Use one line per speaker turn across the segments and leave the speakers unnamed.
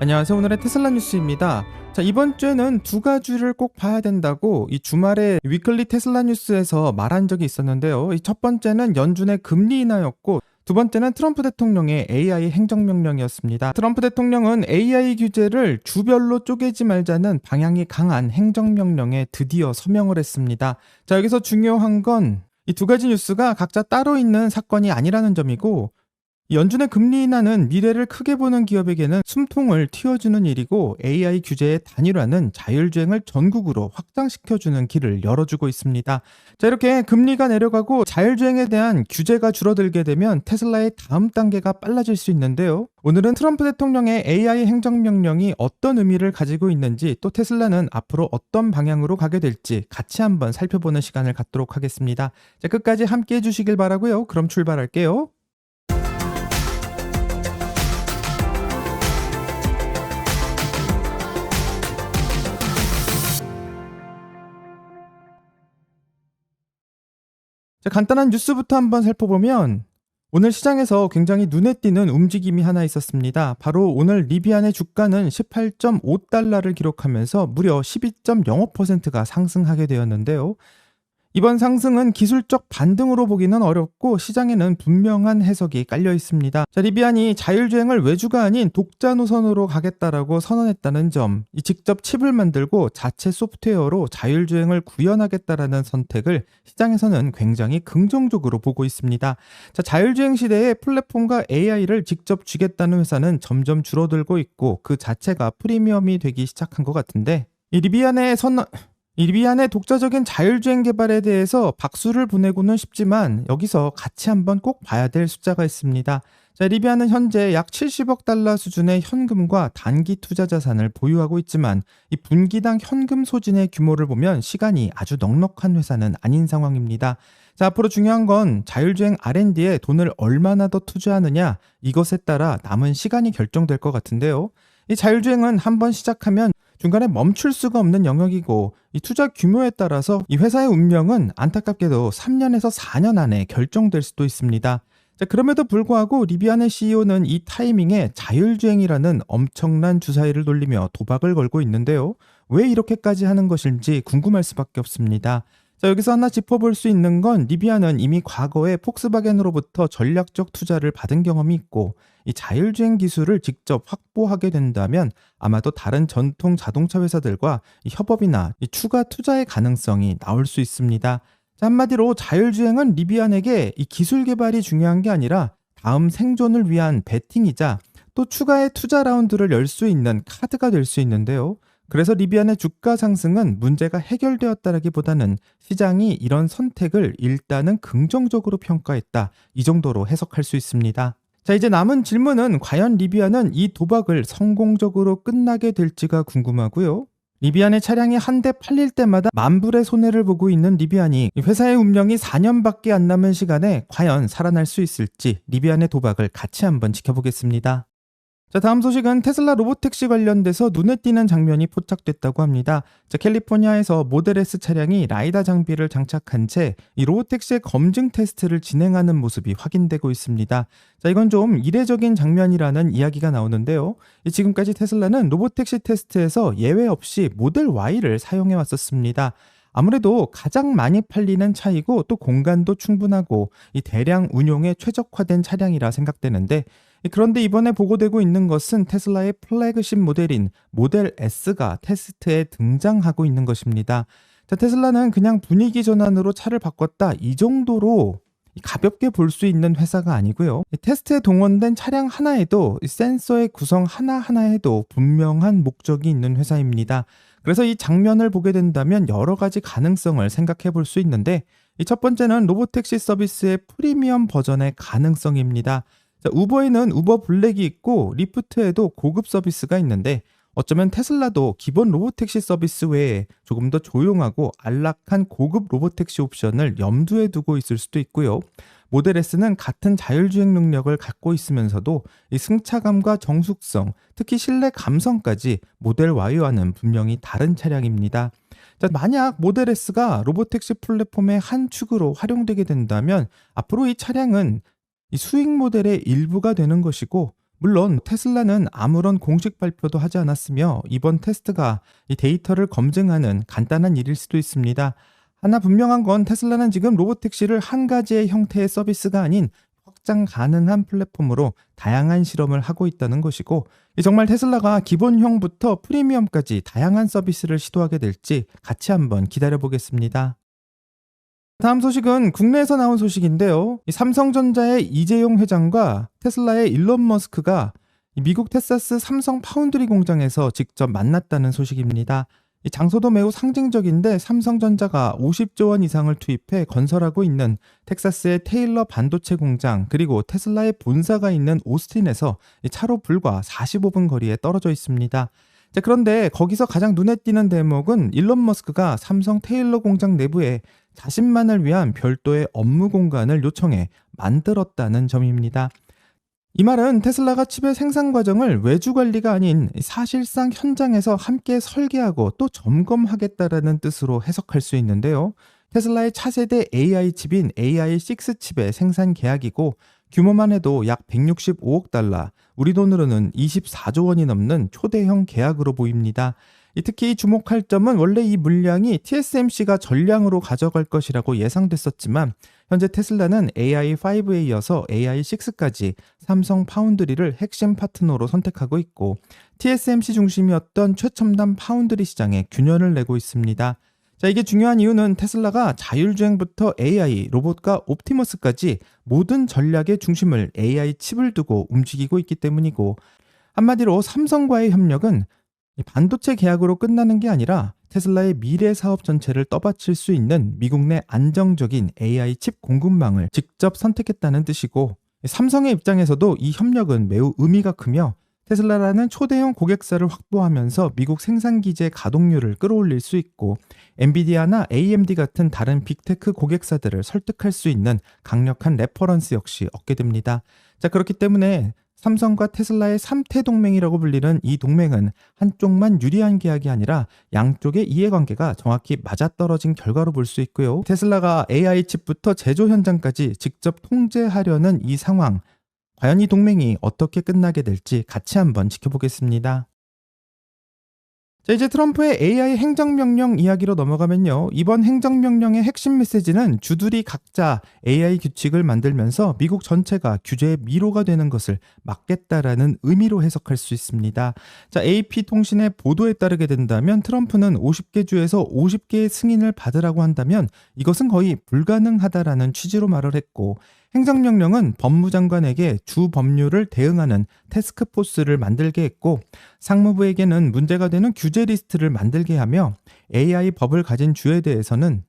안녕하세요. 오늘의 테슬라 뉴스입니다. 자, 이번 주에는 두 가지를 꼭 봐야 된다고 이 주말에 위클리 테슬라 뉴스에서 말한 적이 있었는데요. 이 첫 번째는 연준의 금리 인하였고, 두 번째는 트럼프 대통령의 AI 행정명령이었습니다. 트럼프 대통령은 AI 규제를 주별로 쪼개지 말자는 방향이 강한 행정명령에 드디어 서명을 했습니다. 자, 여기서 중요한 건 이 두 가지 뉴스가 각자 따로 있는 사건이 아니라는 점이고, 연준의 금리 인하는 미래를 크게 보는 기업에게는 숨통을 틔워주는 일이고, AI 규제의 단일화는 자율주행을 전국으로 확장시켜주는 길을 열어주고 있습니다. 자, 이렇게 금리가 내려가고 자율주행에 대한 규제가 줄어들게 되면 테슬라의 다음 단계가 빨라질 수 있는데요. 오늘은 트럼프 대통령의 AI 행정명령이 어떤 의미를 가지고 있는지, 또 테슬라는 앞으로 어떤 방향으로 가게 될지 같이 한번 살펴보는 시간을 갖도록 하겠습니다. 자, 끝까지 함께 해주시길 바라고요. 그럼 출발할게요. 자, 간단한 뉴스부터 한번 살펴보면, 오늘 시장에서 굉장히 눈에 띄는 움직임이 하나 있었습니다. 바로 오늘 리비안의 주가는 18.5달러를 기록하면서 무려 12.05%가 상승하게 되었는데요. 이번 상승은 기술적 반등으로 보기는 어렵고, 시장에는 분명한 해석이 깔려 있습니다. 자, 리비안이 자율주행을 외주가 아닌 독자 노선으로 가겠다라고 선언했다는 점, 이 직접 칩을 만들고 자체 소프트웨어로 자율주행을 구현하겠다라는 선택을 시장에서는 굉장히 긍정적으로 보고 있습니다. 자, 자율주행 시대에 플랫폼과 AI를 직접 주겠다는 회사는 점점 줄어들고 있고, 그 자체가 프리미엄이 되기 시작한 것 같은데, 이 리비안의 독자적인 자율주행 개발에 대해서 박수를 보내고는 싶지만, 여기서 같이 한번 꼭 봐야 될 숫자가 있습니다. 자, 리비안은 현재 약 70억 달러 수준의 현금과 단기 투자 자산을 보유하고 있지만, 이 분기당 현금 소진의 규모를 보면 시간이 아주 넉넉한 회사는 아닌 상황입니다. 자, 앞으로 중요한 건 자율주행 R&D에 돈을 얼마나 더 투자하느냐, 이것에 따라 남은 시간이 결정될 것 같은데요. 이 자율주행은 한번 시작하면 중간에 멈출 수가 없는 영역이고, 이 투자 규모에 따라서 이 회사의 운명은 안타깝게도 3년에서 4년 안에 결정될 수도 있습니다. 자, 그럼에도 불구하고 리비안의 CEO는 이 타이밍에 자율주행이라는 엄청난 주사위를 돌리며 도박을 걸고 있는데요. 왜 이렇게까지 하는 것인지 궁금할 수밖에 없습니다. 자, 여기서 하나 짚어볼 수 있는 건, 리비안은 이미 과거에 폭스바겐으로부터 전략적 투자를 받은 경험이 있고, 이 자율주행 기술을 직접 확보하게 된다면 아마도 다른 전통 자동차 회사들과 이 협업이나 이 추가 투자의 가능성이 나올 수 있습니다. 자, 한마디로 자율주행은 리비안에게 이 기술 개발이 중요한 게 아니라 다음 생존을 위한 베팅이자, 또 추가의 투자 라운드를 열 수 있는 카드가 될 수 있는데요. 그래서 리비안의 주가 상승은 문제가 해결되었다라기보다는 시장이 이런 선택을 일단은 긍정적으로 평가했다, 이 정도로 해석할 수 있습니다. 자, 이제 남은 질문은 과연 리비안은 이 도박을 성공적으로 끝나게 될지가 궁금하고요. 리비안의 차량이 한 대 팔릴 때마다 만불의 손해를 보고 있는 리비안이 회사의 운명이 4년밖에 안 남은 시간에 과연 살아날 수 있을지, 리비안의 도박을 같이 한번 지켜보겠습니다. 자, 다음 소식은 테슬라 로보택시 관련돼서 눈에 띄는 장면이 포착됐다고 합니다. 자, 캘리포니아에서 모델 S 차량이 라이다 장비를 장착한 채 이 로보택시의 검증 테스트를 진행하는 모습이 확인되고 있습니다. 자, 이건 좀 이례적인 장면이라는 이야기가 나오는데요. 지금까지 테슬라는 로보택시 테스트에서 예외 없이 모델 Y를 사용해 왔었습니다. 아무래도 가장 많이 팔리는 차이고, 또 공간도 충분하고 이 대량 운용에 최적화된 차량이라 생각되는데, 그런데 이번에 보고되고 있는 것은 테슬라의 플래그십 모델인 모델 S가 테스트에 등장하고 있는 것입니다. 자, 테슬라는 그냥 분위기 전환으로 차를 바꿨다, 이 정도로 가볍게 볼 수 있는 회사가 아니고요. 테스트에 동원된 차량 하나에도 센서의 구성 하나하나에도 분명한 목적이 있는 회사입니다. 그래서 이 장면을 보게 된다면 여러 가지 가능성을 생각해 볼 수 있는데, 이 첫 번째는 로보택시 서비스의 프리미엄 버전의 가능성입니다. 자, 우버에는 우버 블랙이 있고, 리프트에도 고급 서비스가 있는데, 어쩌면 테슬라도 기본 로보택시 서비스 외에 조금 더 조용하고 안락한 고급 로보택시 옵션을 염두에 두고 있을 수도 있고요. 모델 S는 같은 자율주행 능력을 갖고 있으면서도 이 승차감과 정숙성, 특히 실내 감성까지 모델 Y와는 분명히 다른 차량입니다. 자, 만약 모델 S가 로보택시 플랫폼의 한 축으로 활용되게 된다면 앞으로 이 차량은 이 수익 모델의 일부가 되는 것이고, 물론 테슬라는 아무런 공식 발표도 하지 않았으며 이번 테스트가 이 데이터를 검증하는 간단한 일일 수도 있습니다. 하나 분명한 건 테슬라는 지금 로보택시를 한 가지의 형태의 서비스가 아닌 확장 가능한 플랫폼으로 다양한 실험을 하고 있다는 것이고, 정말 테슬라가 기본형부터 프리미엄까지 다양한 서비스를 시도하게 될지 같이 한번 기다려보겠습니다. 다음 소식은 국내에서 나온 소식인데요. 삼성전자의 이재용 회장과 테슬라의 일론 머스크가 미국 텍사스 삼성 파운드리 공장에서 직접 만났다는 소식입니다. 이 장소도 매우 상징적인데 삼성전자가 50조 원 이상을 투입해 건설하고 있는 텍사스의 테일러 반도체 공장, 그리고 테슬라의 본사가 있는 오스틴에서 차로 불과 45분 거리에 떨어져 있습니다. 자, 그런데 거기서 가장 눈에 띄는 대목은 일론 머스크가 삼성 테일러 공장 내부에 자신만을 위한 별도의 업무 공간을 요청해 만들었다는 점입니다. 이 말은 테슬라가 칩의 생산 과정을 외주 관리가 아닌 사실상 현장에서 함께 설계하고 또 점검하겠다라는 뜻으로 해석할 수 있는데요. 테슬라의 차세대 AI 칩인 AI6 칩의 생산 계약이고, 규모만 해도 약 165억 달러, 우리 돈으로는 24조 원이 넘는 초대형 계약으로 보입니다. 특히 주목할 점은 원래 이 물량이 TSMC가 전량으로 가져갈 것이라고 예상됐었지만, 현재 테슬라는 AI5에 이어서 AI6까지 삼성 파운드리를 핵심 파트너로 선택하고 있고, TSMC 중심이었던 최첨단 파운드리 시장에 균열을 내고 있습니다. 자, 이게 중요한 이유는 테슬라가 자율주행부터 AI, 로봇과 옵티머스까지 모든 전략의 중심을 AI 칩을 두고 움직이고 있기 때문이고, 한마디로 삼성과의 협력은 반도체 계약으로 끝나는 게 아니라 테슬라의 미래 사업 전체를 떠받칠 수 있는 미국 내 안정적인 AI 칩 공급망을 직접 선택했다는 뜻이고, 삼성의 입장에서도 이 협력은 매우 의미가 크며 테슬라라는 초대형 고객사를 확보하면서 미국 생산 기지의 가동률을 끌어올릴 수 있고, 엔비디아나 AMD 같은 다른 빅테크 고객사들을 설득할 수 있는 강력한 레퍼런스 역시 얻게 됩니다. 자, 그렇기 때문에 삼성과 테슬라의 3태 동맹이라고 불리는 이 동맹은 한쪽만 유리한 계약이 아니라 양쪽의 이해관계가 정확히 맞아떨어진 결과로 볼 수 있고요. 테슬라가 AI 칩부터 제조 현장까지 직접 통제하려는 이 상황, 과연 이 동맹이 어떻게 끝나게 될지 같이 한번 지켜보겠습니다. 자, 이제 트럼프의 AI 행정명령 이야기로 넘어가면요. 이번 행정명령의 핵심 메시지는 주들이 각자 AI 규칙을 만들면서 미국 전체가 규제의 미로가 되는 것을 막겠다라는 의미로 해석할 수 있습니다. 자, AP통신의 보도에 따르게 된다면 트럼프는 50개 주에서 50개의 승인을 받으라고 한다면 이것은 거의 불가능하다라는 취지로 말을 했고, 행정명령은 법무장관에게 주 법률을 대응하는 태스크포스를 만들게 했고, 상무부에게는 문제가 되는 규제 리스트를 만들게 하며 AI 법을 가진 주에 대해서는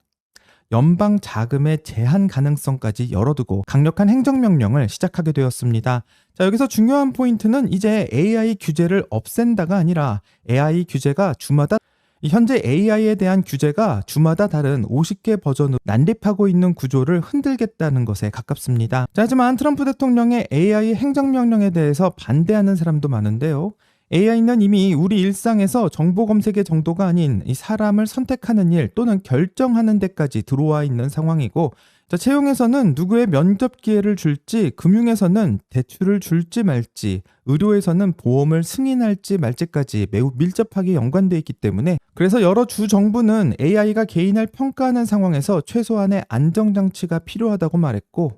연방 자금의 제한 가능성까지 열어두고 강력한 행정명령을 시작하게 되었습니다. 자, 여기서 중요한 포인트는 이제 AI 규제를 없앤다가 아니라 AI 규제가 주마다 현재 AI에 대한 규제가 주마다 다른 50개 버전으로 난립하고 있는 구조를 흔들겠다는 것에 가깝습니다. 자, 하지만 트럼프 대통령의 AI 행정명령에 대해서 반대하는 사람도 많은데요. AI는 이미 우리 일상에서 정보 검색의 정도가 아닌 이 사람을 선택하는 일 또는 결정하는 데까지 들어와 있는 상황이고, 자, 채용에서는 누구의 면접 기회를 줄지, 금융에서는 대출을 줄지 말지, 의료에서는 보험을 승인할지 말지까지 매우 밀접하게 연관되어 있기 때문에, 그래서 여러 주 정부는 AI가 개인을 평가하는 상황에서 최소한의 안정장치가 필요하다고 말했고,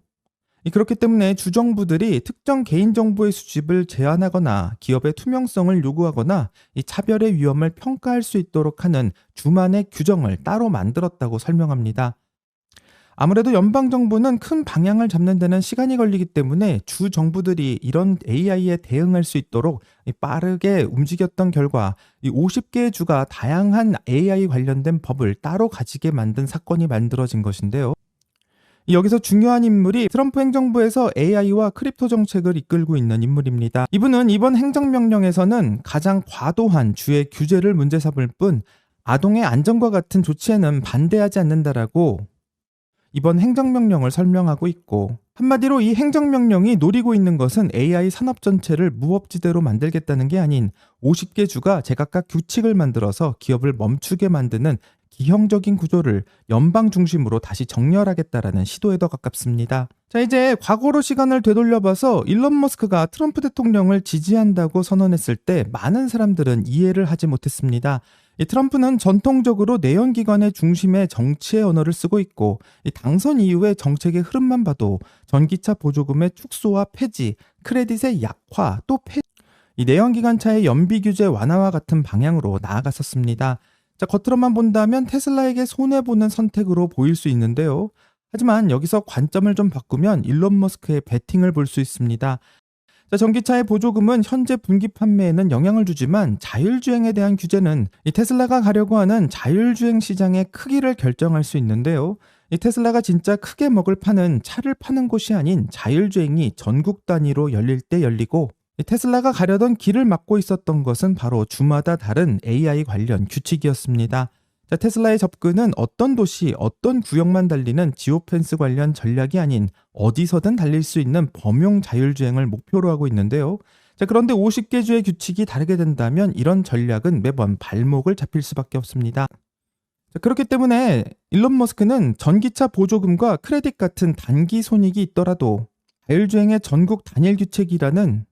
그렇기 때문에 주정부들이 특정 개인정보의 수집을 제한하거나 기업의 투명성을 요구하거나 이 차별의 위험을 평가할 수 있도록 하는 주만의 규정을 따로 만들었다고 설명합니다. 아무래도 연방정부는 큰 방향을 잡는 데는 시간이 걸리기 때문에 주 정부들이 이런 AI에 대응할 수 있도록 빠르게 움직였던 결과 이 50개의 주가 다양한 AI 관련된 법을 따로 가지게 만든 사건이 만들어진 것인데요. 여기서 중요한 인물이 트럼프 행정부에서 AI와 크립토 정책을 이끌고 있는 인물입니다. 이분은 이번 행정명령에서는 가장 과도한 주의 규제를 문제 삼을 뿐 아동의 안전과 같은 조치에는 반대하지 않는다라고 이번 행정명령을 설명하고 있고, 한마디로 이 행정명령이 노리고 있는 것은 AI 산업 전체를 무법지대로 만들겠다는 게 아닌 50개 주가 제각각 규칙을 만들어서 기업을 멈추게 만드는 기형적인 구조를 연방 중심으로 다시 정렬하겠다라는 시도에 더 가깝습니다. 자, 이제 과거로 시간을 되돌려봐서 일론 머스크가 트럼프 대통령을 지지한다고 선언했을 때 많은 사람들은 이해를 하지 못했습니다. 이 트럼프는 전통적으로 내연기관의 중심의 정치의 언어를 쓰고 있고, 이 당선 이후의 정책의 흐름만 봐도 전기차 보조금의 축소와 폐지, 크레딧의 약화, 또 이 내연기관차의 연비 규제 완화와 같은 방향으로 나아갔었습니다. 자, 겉으로만 본다면 테슬라에게 손해보는 선택으로 보일 수 있는데요. 하지만 여기서 관점을 좀 바꾸면 일론 머스크의 배팅을 볼 수 있습니다. 자, 전기차의 보조금은 현재 분기 판매에는 영향을 주지만 자율주행에 대한 규제는 이 테슬라가 가려고 하는 자율주행 시장의 크기를 결정할 수 있는데요. 이 테슬라가 진짜 크게 먹을 판은 차를 파는 곳이 아닌 자율주행이 전국 단위로 열릴 때 열리고, 이 테슬라가 가려던 길을 막고 있었던 것은 바로 주마다 다른 AI 관련 규칙이었습니다. 자, 테슬라의 접근은 어떤 도시, 어떤 구역만 달리는 지오펜스 관련 전략이 아닌 어디서든 달릴 수 있는 범용 자율주행을 목표로 하고 있는데요. 자, 그런데 50개 주의 규칙이 다르게 된다면 이런 전략은 매번 발목을 잡힐 수밖에 없습니다. 자, 그렇기 때문에 일론 머스크는 전기차 보조금과 크레딧 같은 단기 손익이 있더라도 자율주행의 전국 단일 규칙이라는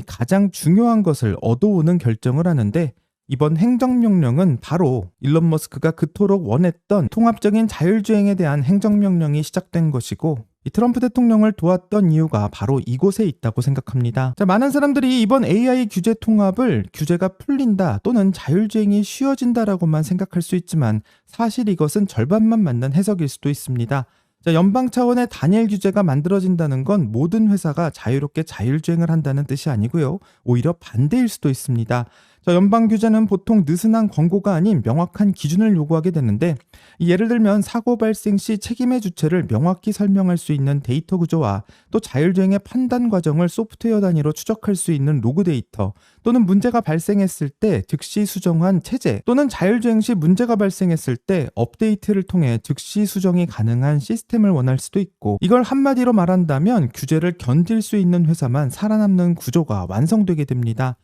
가장 중요한 것을 얻어오는 결정을 하는데, 이번 행정명령은 바로 일론 머스크가 그토록 원했던 통합적인 자율주행에 대한 행정명령이 시작된 것이고, 이 트럼프 대통령을 도왔던 이유가 바로 이곳에 있다고 생각합니다. 자, 많은 사람들이 이번 AI 규제 통합을 규제가 풀린다 또는 자율주행이 쉬워진다라고만 생각할 수 있지만, 사실 이것은 절반만 맞는 해석일 수도 있습니다. 자, 연방 차원의 단일 규제가 만들어진다는 건 모든 회사가 자유롭게 자율주행을 한다는 뜻이 아니고요. 오히려 반대일 수도 있습니다. 자, 연방 규제는 보통 느슨한 권고가 아닌 명확한 기준을 요구하게 되는데, 예를 들면 사고 발생 시 책임의 주체를 명확히 설명할 수 있는 데이터 구조와 또 자율주행의 판단 과정을 소프트웨어 단위로 추적할 수 있는 로그 데이터, 또는 문제가 발생했을 때 즉시 수정한 체제, 또는 자율주행 시 문제가 발생했을 때 업데이트를 통해 즉시 수정이 가능한 시스템을 원할 수도 있고, 이걸 한마디로 말한다면 규제를 견딜 수 있는 회사만 살아남는 구조가 완성되게 됩니다.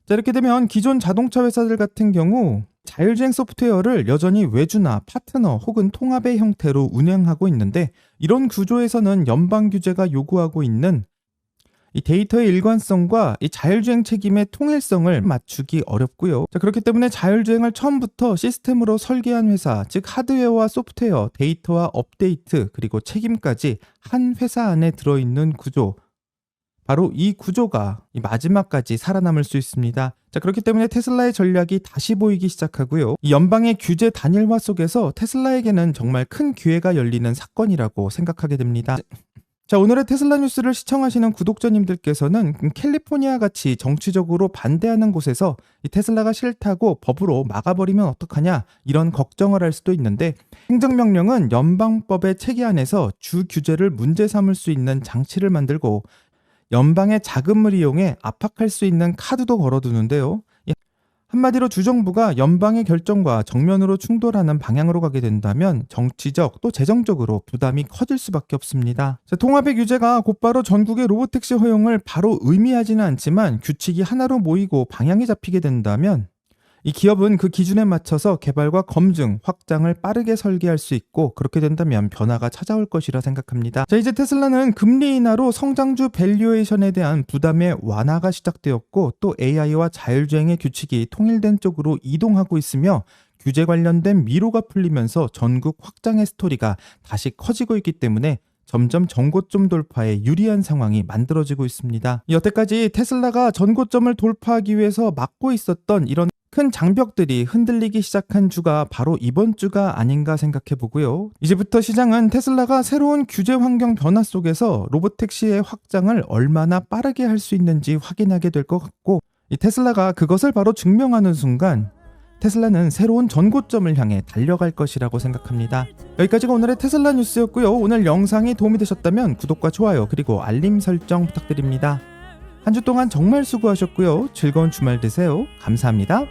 자, 이렇게 되면 기존 자동차 회사들 같은 경우 자율주행 소프트웨어를 여전히 외주나 파트너 혹은 통합의 형태로 운영하고 있는데, 이런 구조에서는 연방 규제가 요구하고 있는 이 데이터의 일관성과 이 자율주행 책임의 통일성을 맞추기 어렵고요. 자, 그렇기 때문에 자율주행을 처음부터 시스템으로 설계한 회사, 즉 하드웨어와 소프트웨어, 데이터와 업데이트, 그리고 책임까지 한 회사 안에 들어있는 구조, 바로 이 구조가 이 마지막까지 살아남을 수 있습니다. 자, 그렇기 때문에 테슬라의 전략이 다시 보이기 시작하고요. 이 연방의 규제 단일화 속에서 테슬라에게는 정말 큰 기회가 열리는 사건이라고 생각하게 됩니다. 자, 오늘의 테슬라 뉴스를 시청하시는 구독자님들께서는 캘리포니아 같이 정치적으로 반대하는 곳에서 이 테슬라가 싫다고 법으로 막아버리면 어떡하냐, 이런 걱정을 할 수도 있는데, 행정명령은 연방법의 체계 안에서 주 규제를 문제 삼을 수 있는 장치를 만들고 연방의 자금을 이용해 압박할 수 있는 카드도 걸어두는데요. 한마디로 주정부가 연방의 결정과 정면으로 충돌하는 방향으로 가게 된다면 정치적 또 재정적으로 부담이 커질 수밖에 없습니다. 자, 통합의 규제가 곧바로 전국의 로보택시 허용을 바로 의미하지는 않지만 규칙이 하나로 모이고 방향이 잡히게 된다면 이 기업은 그 기준에 맞춰서 개발과 검증, 확장을 빠르게 설계할 수 있고, 그렇게 된다면 변화가 찾아올 것이라 생각합니다. 자, 이제 테슬라는 금리 인하로 성장주 밸류에이션에 대한 부담의 완화가 시작되었고, 또 AI와 자율주행의 규칙이 통일된 쪽으로 이동하고 있으며, 규제 관련된 미로가 풀리면서 전국 확장의 스토리가 다시 커지고 있기 때문에 점점 전고점 돌파에 유리한 상황이 만들어지고 있습니다. 여태까지 테슬라가 전고점을 돌파하기 위해서 막고 있었던 이런 큰 장벽들이 흔들리기 시작한 주가 바로 이번 주가 아닌가 생각해 보고요. 이제부터 시장은 테슬라가 새로운 규제 환경 변화 속에서 로보택시의 확장을 얼마나 빠르게 할 수 있는지 확인하게 될 것 같고, 이 테슬라가 그것을 바로 증명하는 순간 테슬라는 새로운 전고점을 향해 달려갈 것이라고 생각합니다. 여기까지가 오늘의 테슬라 뉴스였고요. 오늘 영상이 도움이 되셨다면 구독과 좋아요 그리고 알림 설정 부탁드립니다. 한 주 동안 정말 수고하셨고요. 즐거운 주말 되세요. 감사합니다.